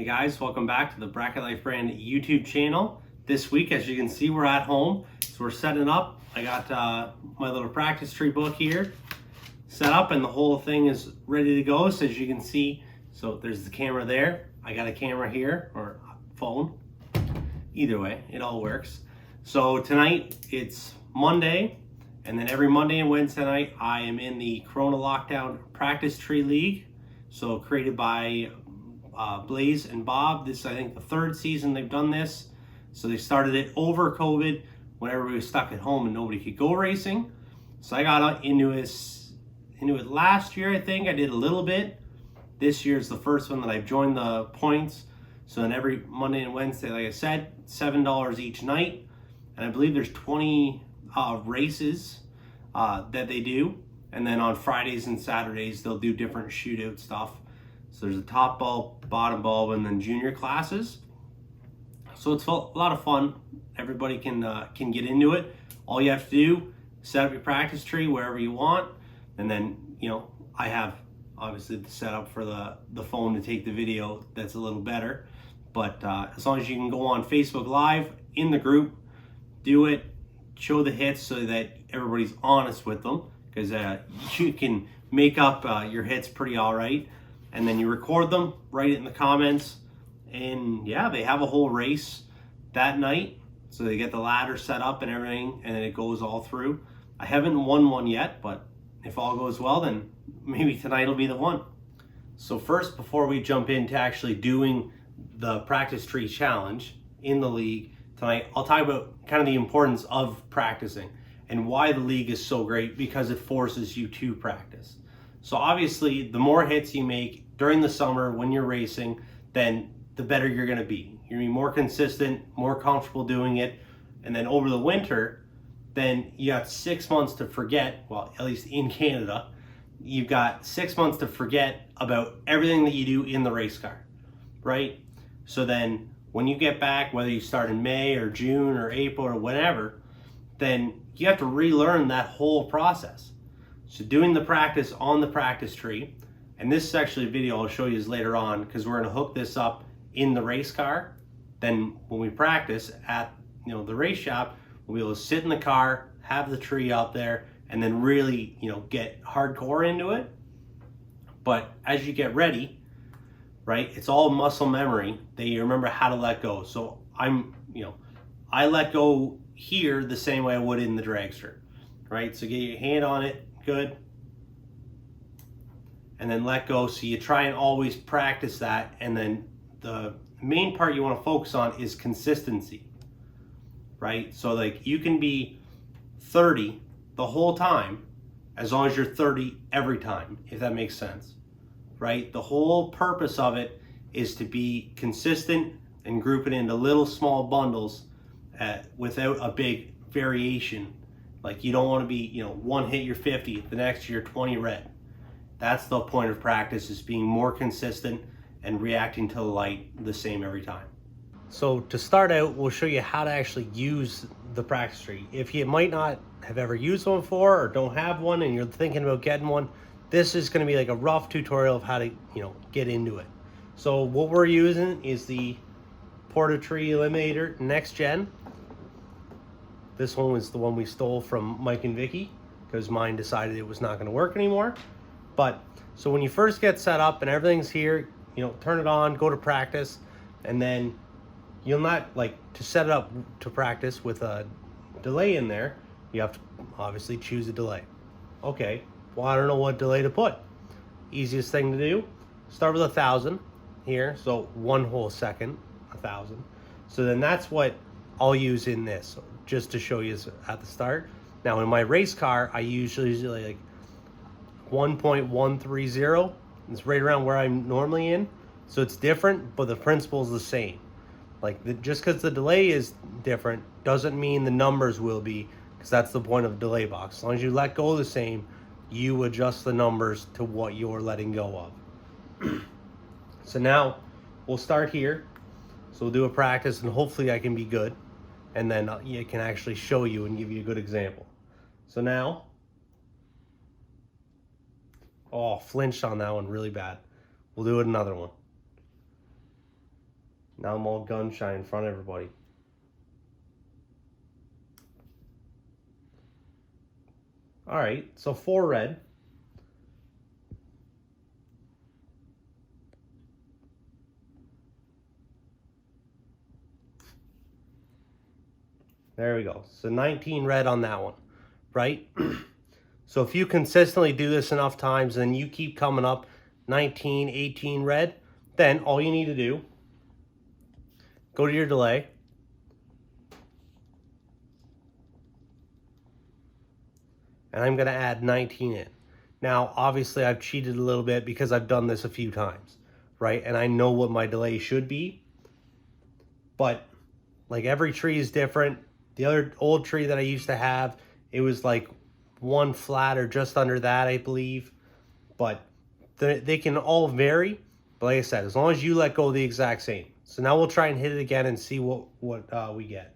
Hey guys, welcome back to the Bracket Life Brand YouTube channel. This week, as you can see, we're at home. So we're setting up. I got my little practice tree book here set up and the whole thing is ready to go. So as you can see, so there's the camera there. I got a camera here, or phone. Either way, it all works. So tonight, it's Monday, and then every Monday and Wednesday night, I am in the Corona Lockdown Practice Tree League. So created by Blaze and Bob. This is, I think, the third season they've done this. So they started it over COVID when everybody was stuck at home and nobody could go racing. So I got into it last year, I think. I did a little bit. This year is the first one that I've joined the points. So then every Monday and Wednesday, like I said, $7 each night. And I believe there's 20 races that they do. And then on Fridays and Saturdays, they'll do different shootout stuff. So there's a top bulb, bottom bulb, and then junior classes. So it's a lot of fun. Everybody can get into it. All you have to do, set up your practice tree wherever you want. And then, I have obviously the setup for the phone to take the video that's a little better. But as long as you can go on Facebook Live in the group, do it, show the hits so that everybody's honest with them. Because you can make up your hits pretty all right. And then you record them, write it in the comments, and yeah, they have a whole race that night. So they get the ladder set up and everything, and then it goes all through. I haven't won one yet, but if all goes well, then maybe tonight will be the one. So first, before we jump into actually doing the practice tree challenge in the league tonight, I'll talk about kind of the importance of practicing and why the league is so great, because it forces you to practice. So obviously, the more hits you make during the summer when you're racing, then the better you're gonna be. You're gonna be more consistent, more comfortable doing it. And then over the winter, then you got 6 months to forget, well, at least in Canada, you've got 6 months to forget about everything that you do in the race car, right? So then when you get back, whether you start in May or June or April or whatever, then you have to relearn that whole process. So doing the practice on the practice tree, and this is actually a video I'll show you later on, because we're gonna hook this up in the race car. Then when we practice at the race shop, we'll be able to sit in the car, have the tree out there, and then really get hardcore into it. But as you get ready, right, it's all muscle memory that you remember how to let go. So I let go here the same way I would in the dragster, right? So get your hand on it, good, and then let go. So you try and always practice that, and then the main part you want to focus on is consistency, right? So like you can be 30 the whole time as long as you're 30 every time, if that makes sense, right? The whole purpose of it is to be consistent and group it into little small bundles without a big variation. Like you don't want to be, one hit you're 50, the next you're 20 red. That's the point of practice, is being more consistent and reacting to the light the same every time. So to start out, we'll show you how to actually use the practice tree. If you might not have ever used one before or don't have one and you're thinking about getting one, this is going to be like a rough tutorial of how to, get into it. So what we're using is the Portatree Eliminator Next Gen. This one was the one we stole from Mike and Vicky, because mine decided it was not going to work anymore. But so when you first get set up and everything's here, turn it on, go to practice, and then you'll not to set it up to practice with a delay in there. You have to obviously choose a delay. Okay, well, I don't know what delay to put. Easiest thing to do, start with 1,000 here. So 1 whole second, 1,000. So then that's what I'll use in this, just to show you at the start. Now in my race car, I usually like 1.130. It's right around where I'm normally in. So it's different, but the principle is the same. Just because the delay is different doesn't mean the numbers will be, because that's the point of delay box. As long as you let go the same, you adjust the numbers to what you're letting go of. So now we'll start here. So we'll do a practice, and hopefully I can be good. And then it can actually show you and give you a good example. So now, flinched on that one really bad. We'll do it another one. Now I'm all gun shy in front of everybody. All right, so 4 red. There we go. So 19 red on that one, right? So if you consistently do this enough times and you keep coming up 19, 18 red, then all you need to do, go to your delay. And I'm going to add 19 in. Now, obviously, I've cheated a little bit because I've done this a few times, right? And I know what my delay should be. But, like, every tree is different. The other old tree that I used to have, it was like 1 flat or just under that, I believe. But they can all vary. But like I said, as long as you let go the exact same. So now we'll try and hit it again and see what we get.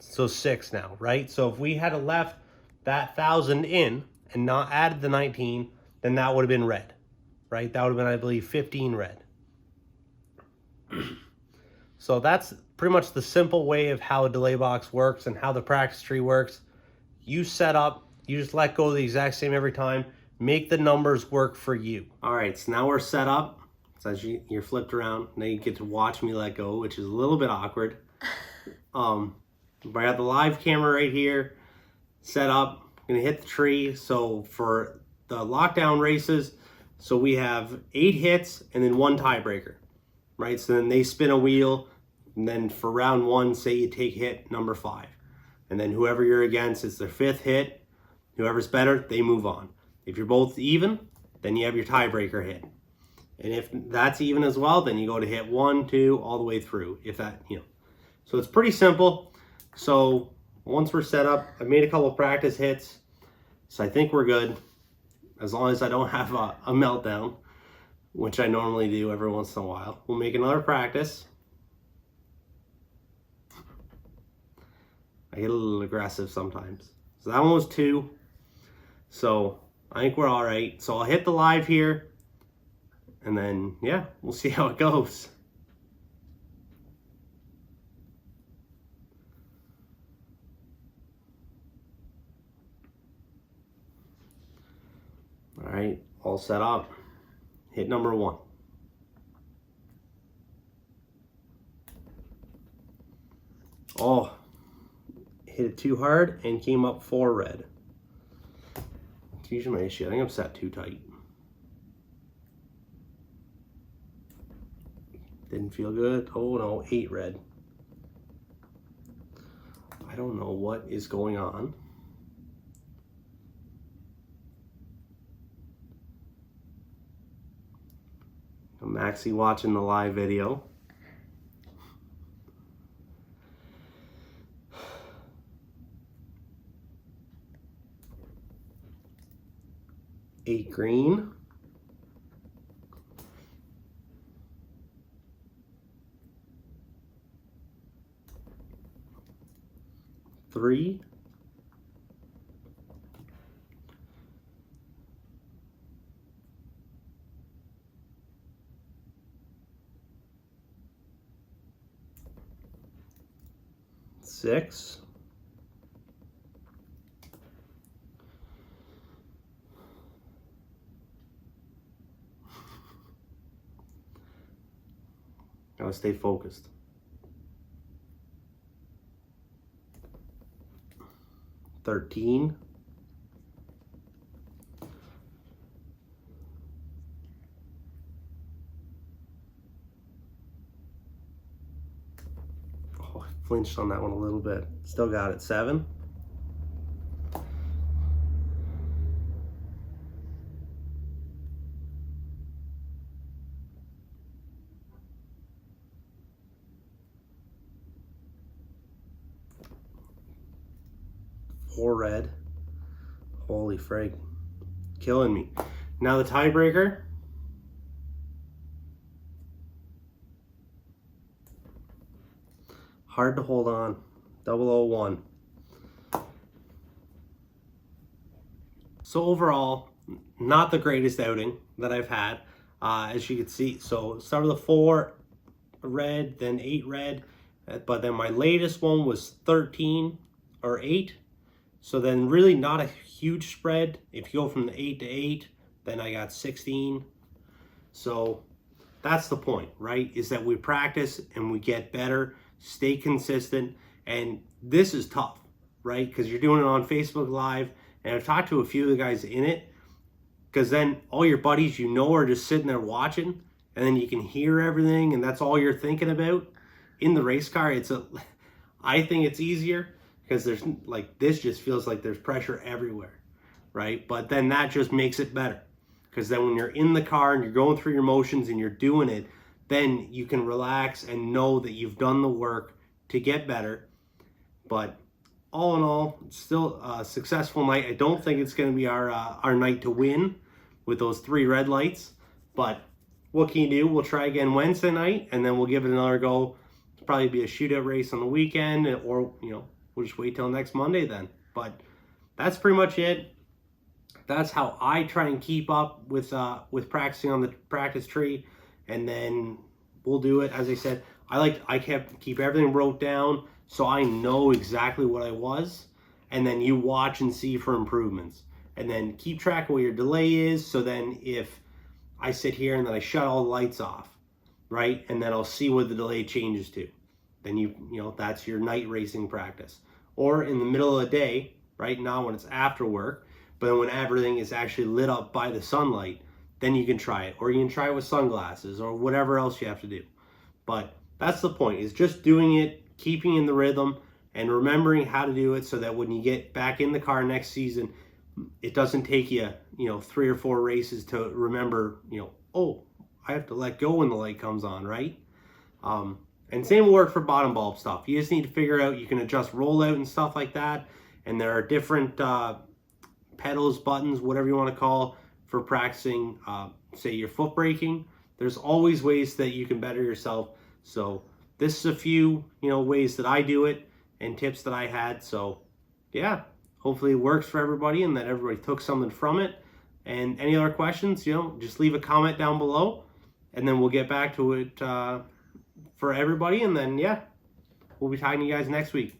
So 6 now, right? So if we had left that 1,000 in and not added the 19, then that would have been red, right? That would have been, I believe, 15 red. So that's pretty much the simple way of how a delay box works and how the practice tree works. You set up, you just let go the exact same every time. Make the numbers work for you. All right, so now we're set up. So as you're flipped around, now you get to watch me let go, which is a little bit awkward. But I got the live camera right here set up. I'm gonna hit the tree. So for the lockdown races, so we have 8 hits and then 1 tiebreaker, right? So then they spin a wheel, and then for round 1, say you take hit number 5, and then whoever you're against, it's their 5th hit. Whoever's better, they move on. If you're both even, then you have your tiebreaker hit, and if that's even as well, then you go to hit 1, 2, all the way through. If that, so it's pretty simple. So once we're set up, I've made a couple of practice hits, so I think we're good, as long as I don't have a meltdown, which I normally do every once in a while. We'll make another practice. I get a little aggressive sometimes. So that one was 2. So I think we're all right. So I'll hit the live here, and then, yeah, we'll see how it goes. All right, all set up. Hit number 1. Oh, hit it too hard and came up 4 red. It's usually my issue. I think I'm set too tight. Didn't feel good. Oh no, 8 red. I don't know what is going on. Maxie watching the live video. Eight green. Three. Six. Gotta stay focused. 13. Oh, I flinched on that one a little bit. Still got it. 7. Four red. Holy frig. Killing me. Now the tiebreaker. Hard to hold on. 001. So overall, not the greatest outing that I've had, as you can see. So start with a 4 red, then 8 red, but then my latest one was 13 or 8. So then really not a huge spread. If you go from the 8 to 8, then I got 16. So that's the point, right? Is that we practice and we get better, stay consistent. And this is tough, right? Because you're doing it on Facebook Live. And I've talked to a few of the guys in it, because then all your buddies are just sitting there watching, and then you can hear everything, and that's all you're thinking about. In the race car, I think it's easier, because there's like, this just feels like there's pressure everywhere, right? But then that just makes it better, because then when you're in the car and you're going through your motions and you're doing it, then you can relax and know that you've done the work to get better. But all in all, it's still a successful night. I don't think it's going to be our night to win with those 3 red lights, but what can you do? We'll try again Wednesday night, and then we'll give it another go. It'll probably be a shootout race on the weekend, or we'll just wait till next Monday then. But that's pretty much it. That's how I try and keep up with practicing on the practice tree, and then we'll do it. As I said, I keep everything wrote down, so I know exactly what I was, and then you watch and see for improvements, and then keep track of what your delay is. So then if I sit here and then I shut all the lights off, right, and then I'll see what the delay changes to, then that's your night racing practice. Or in the middle of the day, right now when it's after work, but when everything is actually lit up by the sunlight, then you can try it, or you can try it with sunglasses or whatever else you have to do. But that's the point, is just doing it, keeping in the rhythm, and remembering how to do it, so that when you get back in the car next season, it doesn't take you 3 or 4 races to remember, oh, I have to let go when the light comes on, right? And same will work for bottom bulb stuff. You just need to figure out, you can adjust rollout and stuff like that, and there are different pedals, buttons, whatever you want to call, for practicing, say, your foot braking. There's always ways that you can better yourself. So this is a few, ways that I do it and tips that I had. So yeah, hopefully it works for everybody and that everybody took something from it. And any other questions, just leave a comment down below, and then we'll get back to it for everybody. And then, yeah, we'll be talking to you guys next week.